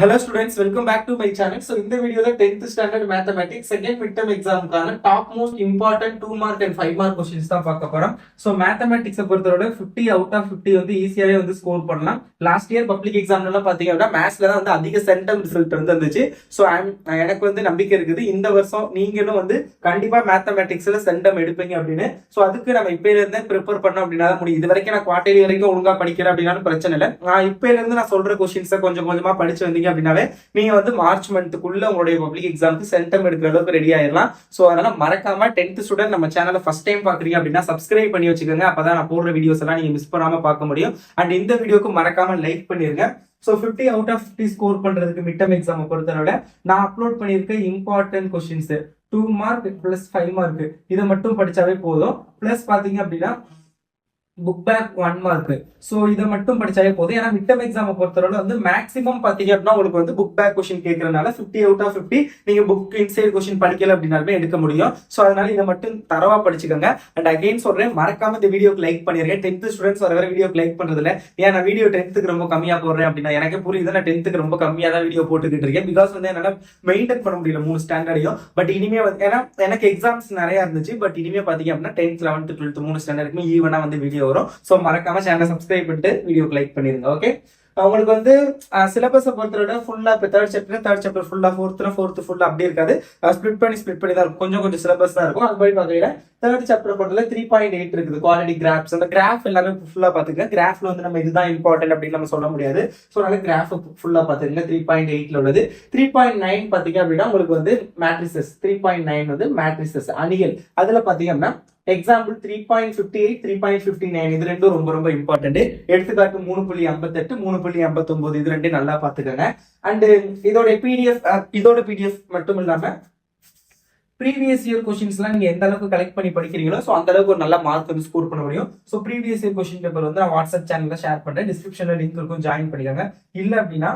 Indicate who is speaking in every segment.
Speaker 1: Hello students, welcome back to my channel. So in the video the 10th standard mathematics second midterm exam கான top most important 2 mark and 5 mark questions தான் பார்க்க போறோம். So mathematics பொறுத்தவரை 50 out of 50 வந்து ஈஸியாவே வந்து score பண்ணலாம். Last year public எக்ஸாம்ல எல்லாம் பாத்தீங்க அப்படின்னா மேத்ஸ்ல தான் வந்து அதிக சென்டம் ரிசல்ட் வந்து இருந்துச்சு. ஸோ எனக்கு வந்து நம்பிக்கை இருக்குது இந்த வருஷம் நீங்களும் வந்து கண்டிப்பா மேத்தமெட்டிக்ஸ்ல சென்டம் எடுப்பீங்க அப்படின்னு. ஸோ அதுக்கு நம்ம இப்பயில இருந்தே ப்ரிப்பேர் பண்ணோம் அப்படின்னா முடியும். இது வரைக்கும் நான் குவார்டர்லி வரைக்கும் ஒழுங்கா படிக்கிறேன் அப்படின்னாலும் பிரச்சனை இல்லை. நான் இப்பயில இருந்து நான் சொல்ற கொஸ்டின்ஸை கொஞ்சம் கொஞ்சமா படிச்சு வந்தீங்க அப்படின்னாவே நீங்க வந்து மார்ச் மந்த்துக்குள்ள உங்களுடைய பப்ளிக் எக்ஸாமுக்கு சென்டம் எடுக்கிற அளவுக்கு ரெடி ஆயிடலாம். சோ அதனால மறக்காம 10th ஸ்டூடெண்ட் நம்ம சேனலை ஃபர்ஸ்ட் டைம் பாக்குறீங்க அப்படின்னா சப்ஸ்கிரைப் பண்ணி வச்சுக்கோங்க. அப்பதான் நான் போடுற வீடியோஸ் எல்லாம் நீங்க மிஸ் பண்ணாம பார்க்க முடியும். அண்ட் இந்த வீடியோக்கு மறக்காம லைக் பண்ணிருங்க. ஸோ 50 out of 50 ஸ்கோர் பண்றதுக்கு மிட்டம் எக்ஸாம் பொறுத்தவரை நான் அப்லோட் பண்ணியிருக்க important questions 2 mark plus 5 mark இதை மட்டும் படிச்சாவே போதும். பிளஸ் பாத்தீங்க அப்படின்னா புக் பேக் 1 மார்க். ஸோ இதை மட்டும் படிச்சாலே போதும். ஏன்னா மிட்டம் எக்ஸாம் பொறுத்தவரை வந்து மேக்ஸிமம் பாத்தீங்க அப்படின்னா உங்களுக்கு வந்து புக் பேக் கொஸ்டின் கேட்கறதுனால 50 out of 50 நீங்க புக் இன்சைட் கொஸ்டின் படிக்கல அப்படின்னாலுமே எடுக்க முடியும். ஸோ அதனால இதை மட்டும் தரவா படிச்சுக்கோங்க. அண்ட் அகைன் சொல்றேன், மறக்காம இந்த வீடியோக்கு லைக் பண்ணிருக்கேன். 10th ஸ்டூடெண்ட்ஸ் வர வீடியோக்கு லைக் பண்றதுல ஏன் நான் வீடியோ 10th ரொம்ப கம்மியா போடுறேன் அப்படின்னா எனக்கு புரியுது. நான் 10th ரொம்ப கம்மியா தான் வீடியோ போட்டுக்கிட்டு இருக்கேன். பிகாஸ் வந்து என்னால மெயின்டைன் பண்ண முடியல 3 ஸ்டாண்டர்டையும். பட் இனிமே வந்து ஏன்னா எனக்கு எக்ஸாம்ஸ் நிறைய இருந்துச்சு. பட் இனிமே பாத்தீங்க அப்படின்னா 10th 11th 12th 3 ஸ்டாண்டர்டுக்குமே ஈவனா வந்து வீடியோ வரும். ஸோ மறக்காம சேனலை சப்ஸ்கிரைப் பண்ணிட்டு வீடியோக்கு லைக் பண்ணிருங்க. ஓகே, உங்களுக்கு வந்து சிலபஸை பொறுத்தவரை ஃபுல்லா இப்போ தேர்ட் சாப்டர் ஃபுல்லா ஃபோர்த் ஃபுல்லா அப்படி இருக்காது. ஸ்பிளிட் பண்ணி தான் இருக்கும். கொஞ்சம் சிலபஸ் தான் இருக்கும். அதுபடி பாத்தீங்கன்னா தேர்ட் சாப்டர் பொறுத்தவரை 3.8 இருக்குது குவாலிட்டி கிராஃப்ஸ். அந்த கிராஃப் எல்லாமே ஃபுல்லா பாத்துக்க. கிராஃப்ல வந்து நம்ம இதுதான் இம்பார்ட்டன்ட் அப்படின்னு நம்ம சொல்ல முடியாது. ஸோ அதனால கிராஃப் ஃபுல்லா பாத்துக்கங்க. 3.8ல உள்ளது. 3.9 பாத்தீங்க அப்படின்னா உங்களுக்கு வந்து மேட்ரிசஸ். 3.9 வந்து மேட்ரிசஸ் அணிகள். அதுல பாத்தீங்க அப்படின்னா எக்ஸாம்பிள் 3.58 3.59 இது ரெண்டும் ரொம்ப இம்பார்ட்டன்ட். எடுத்துக்காட்டு 3.58 3.59 இது ரெண்டும் நல்லா பாத்துக்கோங்க. அண்ட் இதோட பிடிஎஃப் மட்டும் இல்லாம ப்ரீவியஸ் இயர் கொஸ்டின்ஸ்லாம் நீங்க எந்த அளவுக்கு கலெக்ட் பண்ணி படிக்கிறீங்களோ ஸோ அந்த அளவுக்கு ஒரு நல்ல மார்க் வந்து ஸ்கோர் பண்ண முடியும். So previous year question paper வந்து நான் வாட்ஸ்அப் சேனல்ல ஷேர் பண்றேன். டிஸ்கிரிப்ஷன்ல லிங்க் இருக்கும், ஜாயின் பண்ணிக்கோங்க. இல்ல அப்படின்னா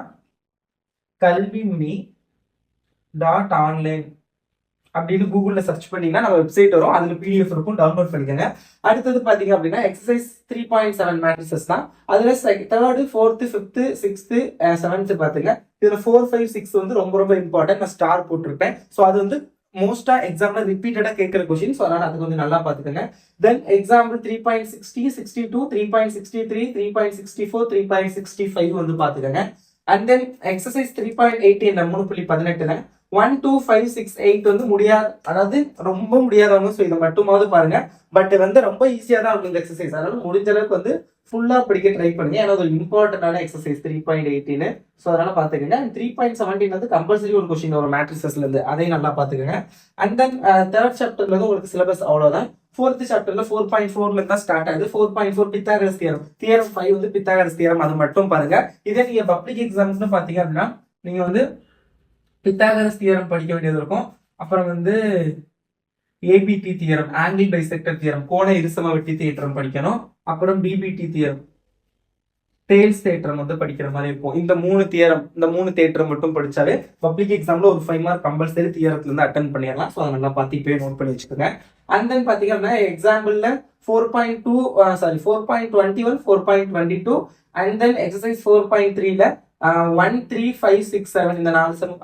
Speaker 1: கல்வி மினி .online அப்படின்னு கூகுள்ல சர்ச் பண்ணீங்கன்னா நம்ம வெப்சைட் வரும். அதுல பிடிஎஃப் இருக்கும், டவுன்லோட் பண்ணிக்கோங்க. அடுத்தது பாத்தீங்க அப்படின்னா எக்ஸசைஸ் 3.7 மேட்ரிசஸ் தான். அதுல third, fourth, fifth, sixth, seventh பாத்துங்க. இதுல 4, 5, 6 வந்து ரொம்ப இம்பார்ட்டன்ட். நான் ஸ்டார் போட்டிருப்பேன். ஸோ அது வந்து மோஸ்டா எக்ஸாம்ல ரிப்பீட்டடா கேட்கிற கொஸ்டின். ஸோ அதனால அது கொஞ்சம் நல்லா பாத்துக்கோங்க. தென் எக்ஸாம்பிள் 3.60 62 3.63 3.64 3.65 வந்து பாத்துக்கோங்க. அண்ட் தென் எக்ஸசைஸ் 3.18 3.18 1 2 5 6 8 வந்து முடியாது, அதாவது ரொம்ப முடியாதவங்க. ஸோ இதை மட்டுமாவது பாருங்க. பட் வந்து ரொம்ப ஈஸியா தான் இருக்கும் இந்த எக்ஸசைஸ். அதனால முடிஞ்ச அளவுக்கு வந்து ஃபுல்லா படிக்க ட்ரை பண்ணுங்க. ஏன்னா ஒரு இம்பார்ட்டன்டான எக்ஸசைஸ் 3.18. ஸோ அதனால பாத்துக்கோங்க. 3.17 வந்து கம்பல்சரி ஒரு கொஸ்டின் ஒரு மேட்ரிசஸ்ல இருந்து, அதையும் நல்லா பாத்துக்கோங்க. அண்ட் தென் தேர்ட் சாப்டர்ல இருந்து உங்களுக்கு சிலபஸ் அவ்வளவுதான். ஃபோர்த் சாப்டர்ல 4.4ல இருந்தா ஸ்டார்ட் ஆகுது. 4.4 பித்தாகரஸ் தியரம் 5 வந்து பித்தாகரஸ் தியரம், அது மட்டும் பாருங்க. இதே நீங்க பப்ளிக் எக்ஸாம்ஸ்னு பாத்தீங்க அப்படின்னா நீங்க வந்து பித்தாகரஸ் தியரம் படிக்க வேண்டியது இருக்கும். அப்புறம் வந்து ABD theorem, angle bisector theorem, கோண இருசம வெட்டி தேற்றம் படிக்கணும். அப்புறம் பிபிடி தியரம், டேல்ஸ் தேற்றம் வந்து படிக்கிற மாதிரி இருக்கும். இந்த 3 தேற்றம் மட்டும் படிச்சாலே பப்ளிக் எக்ஸாம்ல ஒரு 5 மார்க் கம்பல்சரி தியரத்துல இருந்து அட்டன் பண்ணிடலாம். ஸோ அதை நல்லா பார்த்து இப்பவே நோட் பண்ணி வச்சுக்கோங்க. அண்ட் தென் பாத்தீங்கன்னா எக்ஸாம்பிள்ல 4.21 4.22 அண்ட் தென் எக்ஸசைஸ் 4.3ல 1 3 5 6 7 இந்த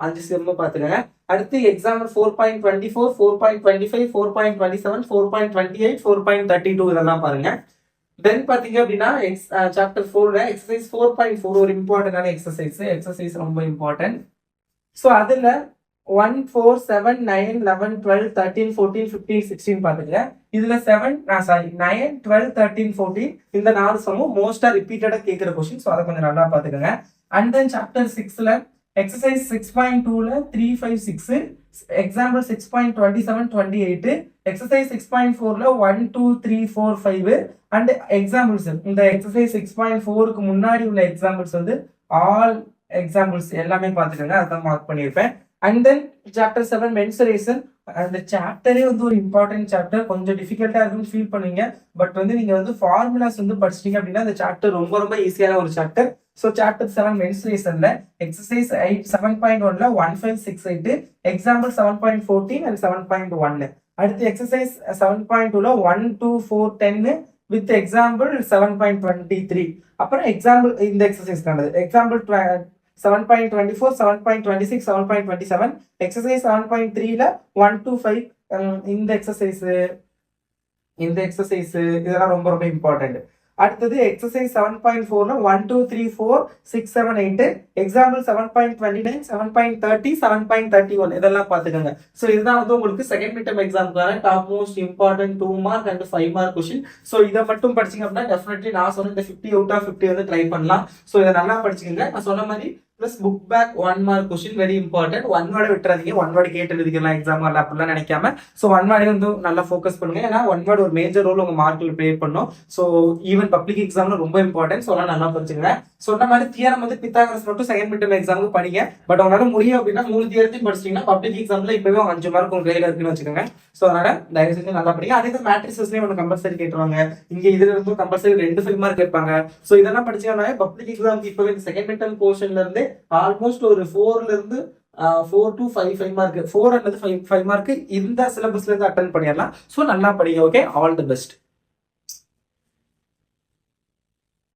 Speaker 1: 5 செம் பாத்துக்கோங்க. அடுத்து எக்ஸாம்பிள் 4.24 4.25 4.27 4.28 4.32 இதெல்லாம் பாருங்க. தென் பாத்தீங்க அப்படின்னா சாப்டர் 4ல எக்ஸசைஸ் 4.4 ஒரு இம்பார்ட்டன்டான எக்ஸசைஸ் ரொம்ப இம்பார்ட்டன்ட். ஸோ அதுல 1 4 7 9 11 12 13 14 15 16 பாத்துங்க. இதுல 9 12 13 14 இந்த 4 சம்மும் மோஸ்டா ரிப்பீட்டடா கேட்கிற கொஸ்டின். ஸோ அதை கொஞ்சம் நல்லா பாத்துக்கோங்க. அண்ட் தென் சாப்டர் 6ல எக்ஸசைஸ் 6.2ல 3 5 6 எக்ஸாம்பிள் 6.27 28 எக்ஸசைஸ் 6.4ல 1 2 3 4 5 அண்ட் எக்ஸாம்பிள்ஸ். இந்த எக்ஸசைஸ் 6.4க்கு முன்னாடி உள்ள எக்ஸாம்பிள்ஸ் வந்து ஆல் எக்ஸாம்பிள்ஸ் எல்லாமே பாத்துக்கோங்க. அதான் மார்க் பண்ணியிருப்பேன். And then chapter 7 mensuration. அந்த சாப்டரே வந்து ஒரு இம்பார்ட்டன்ட் சாப்டர். கொஞ்சம் டிஃபிகல்ட்டா இருக்குன்னு ஃபீல் பண்ணுவீங்க. பட் வந்து நீங்க வந்து ஃபார்முலாஸ் வந்து படிச்சிட்டீங்க அப்படின்னா அந்த சாப்டர் ரொம்ப ஈஸியான ஒரு சாப்டர். ஸோ சாப்டர் 7 மென்சுரேஷன்ல எக்ஸசைஸ் 7.1ல 1 5 6 8 எக்ஸாம்பிள் 7.14 அண்ட் 7.1. அடுத்து எக்ஸசைஸ் 7.2ல 1 2 4 10 வித் எக்ஸாம்பிள் 7.23. அப்புறம் எக்ஸாம்பிள் இந்த எக்ஸசைஸ் எக்ஸாம்பிள் 7.24, 7.26, 7.27. எக்ஸசைஸ் 7.3ல 1 to 5 இந்த எக்ஸசைஸ் இதெல்லாம் ரொம்ப ரொம்ப இம்பார்ட்டன்ட். அடுத்தது எக்ஸசைஸ் 7.4ல 1 2 3 4 6 7 8 எக்ஸாம்பிள் 7.29, 7.30, 7.31 இதெல்லாம் பாத்துக்கோங்க. சோ இதுதான் வந்து உங்களுக்கு செகண்ட் மிட் டர்ம் எக்ஸாம்க்கான top most important 2 mark and 5 mark question. So இதை மட்டும் படிச்சீங்க அப்படின்னா டெஃபினெட்லி நான் சொன்ன இந்த 50 அவுட் ஆஃப் 50 வந்து ட்ரை பண்ணலாம். சோ இதை நல்லா படிச்சுக்கோங்க. நான் சொன்ன மாதிரி plus book back 1 mark question very important. 1 word விட்டுறாதீங்க. 1 வேர்டு கேட்டு எழுதிக்கலாம் எக்ஸாம் வரல அப்படிலாம் நினைக்காம. சோ 1 வேர்டு வந்து நல்லா ஃபோக்கஸ் பண்ணுங்க. ஏன்னா 1 வேர்டு ஒரு மேஜர் ரோல் உங்க மார்க்ல ப்ளே பண்ணும். சோ ஈவன் பப்ளிக் எக்ஸாம்ல ரொம்ப இம்பார்ட்டன்ட். சோ நல்லா படிச்சுங்க. சொன்ன மாதிரி தியரம் வந்து பித்தாகரஸ் மட்டும் செகண்ட் மிட் டர்ம் எக்ஸாமுக்கு படிங்க. பட் உங்களால முடியும் அப்படின்னா 3 தியரத்தையும் படிச்சிட்டீங்கன்னா பப்ளிக் எக்ஸாம்ல இப்பவே 5 மார்க் உங்க கையில இருக்குன்னு வச்சுக்கோங்க. சோ அதனால தயவு செஞ்சு நல்லா படிங்க. அதே மாதிரி மேட்ரிசஸ்லயும் ஒன்று கம்பல்சரி கேட்டுருவாங்க. இங்க இதுல இருந்து கம்பல்சரி 2 5 மார்க் கேட்பாங்க. சோ இதெல்லாம் படிச்சீங்கன்னா பப்ளிக் எக்ஸாம் இப்பவே செகண்ட் மிட் டர்ம் போர்ஷன்ல இருந்து ஆல்மோஸ்ட் ஒரு 4ல இருந்து 4 to 5 மார்க் 4 அல்லது 5 மார்க் இந்த சிலபஸ்ல இருந்து அட்டென்ட் பண்ணிடலாம். சோ நல்லா படிங்க. Okay, all the best.